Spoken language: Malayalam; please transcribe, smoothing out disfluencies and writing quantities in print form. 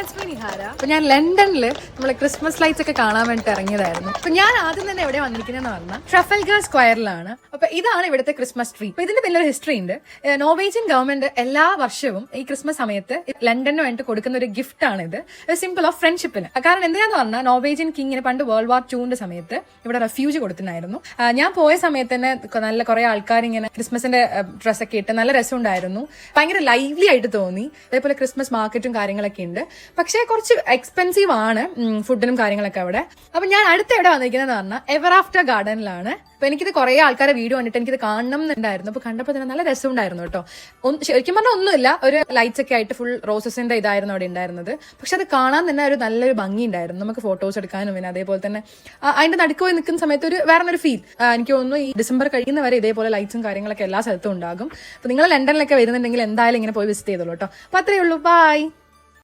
അപ്പൊ ഞാൻ ലണ്ടനിൽ നമ്മളെ ക്രിസ്മസ് ലൈറ്റ്സ് ഒക്കെ കാണാൻ വേണ്ടിട്ട് ഇറങ്ങിയതായിരുന്നു. അപ്പൊ ഞാൻ ആദ്യം തന്നെ എവിടെ വന്നിരിക്കുന്നതെന്ന് പറഞ്ഞാൽ ട്രഫൽഗർ സ്ക്വയറിലാണ്. അപ്പൊ ഇതാണ് ഇവിടുത്തെ ക്രിസ്മസ് ട്രീ. അപ്പൊ ഇതിന്റെ വലിയൊരു ഹിസ്റ്ററി ഉണ്ട്. നോർവേജിയൻ ഗവൺമെന്റ് എല്ലാ വർഷവും ഈ ക്രിസ്മസ് സമയത്ത് ലണ്ടന് വേണ്ടി കൊടുക്കുന്ന ഒരു ഗിഫ്റ്റ് ആണ് ഇത്, സിമ്പിൾ ഓഫ് ഫ്രണ്ട്ഷിപ്പിന്. കാരണം എന്തിനാന്ന് പറഞ്ഞാൽ നോർവേജിയൻ കിങ്ങിന് പണ്ട് വേൾഡ് വാർ 2 സമയത്ത് ഇവിടെ റെഫ്യൂജ് കൊടുത്തിട്ടുണ്ടായിരുന്നു. ഞാൻ പോയ സമയത്ത് തന്നെ നല്ല കുറെ ആൾക്കാർ ഇങ്ങനെ ക്രിസ്മസിന്റെ ഡ്രസ്സൊക്കെ ഇട്ട് നല്ല രസമുണ്ടായിരുന്നു. ഭയങ്കര ലൈവ്ലി ആയിട്ട് തോന്നി. അതേപോലെ ക്രിസ്മസ് മാർക്കറ്റും കാര്യങ്ങളൊക്കെ ഉണ്ട്. പക്ഷേ കുറച്ച് എക്സ്പെൻസീവ് ആണ് ഫുഡിനും കാര്യങ്ങളൊക്കെ അവിടെ. അപ്പൊ ഞാൻ അടുത്ത എവിടെ വന്നിരിക്കുന്നത് പറഞ്ഞാൽ എവർ ആഫ്റ്റർ ഗാർഡനിലാണ്. അപ്പൊ എനിക്കിത് കുറെ ആൾക്കാരെ വീഡിയോ കണ്ടിട്ട് എനിക്കിത് കാണണം എന്നുണ്ടായിരുന്നു. അപ്പൊ കണ്ടപ്പോൾ തന്നെ നല്ല രസമുണ്ടായിരുന്നു കേട്ടോ. ശരിക്കും പറഞ്ഞാൽ ഒന്നുമില്ല, ഒരു ലൈറ്റ്സ് ഒക്കെ ആയിട്ട് ഫുൾ റോസസിന്റെ ഇതായിരുന്നു അവിടെ ഉണ്ടായിരുന്നത്. പക്ഷെ അത് കാണാൻ തന്നെ ഒരു നല്ലൊരു ഭംഗി ഉണ്ടായിരുന്നു. നമുക്ക് ഫോട്ടോസ് എടുക്കാനും പിന്നെ അതേപോലെ തന്നെ അതിന്റെ നടുക്ക് പോയി നിൽക്കുന്ന സമയത്ത് ഒരു വേറൊരു ഫീൽ. എനിക്ക് തോന്നുന്നു ഈ ഡിസംബർ കഴിയുന്നവരെ ഇതേപോലെ ലൈറ്റ്സും കാര്യങ്ങളൊക്കെ എല്ലാ സ്ഥലത്തും ഉണ്ടാകും. അപ്പൊ നിങ്ങൾ ലണ്ടനിലൊക്കെ വരുന്നുണ്ടെങ്കിൽ എന്തായാലും ഇങ്ങനെ പോയി വിസിറ്റ് ചെയ്തോളൂ കേട്ടോ. അപ്പൊ അത്രയേ ഉള്ളൂ. ബൈ.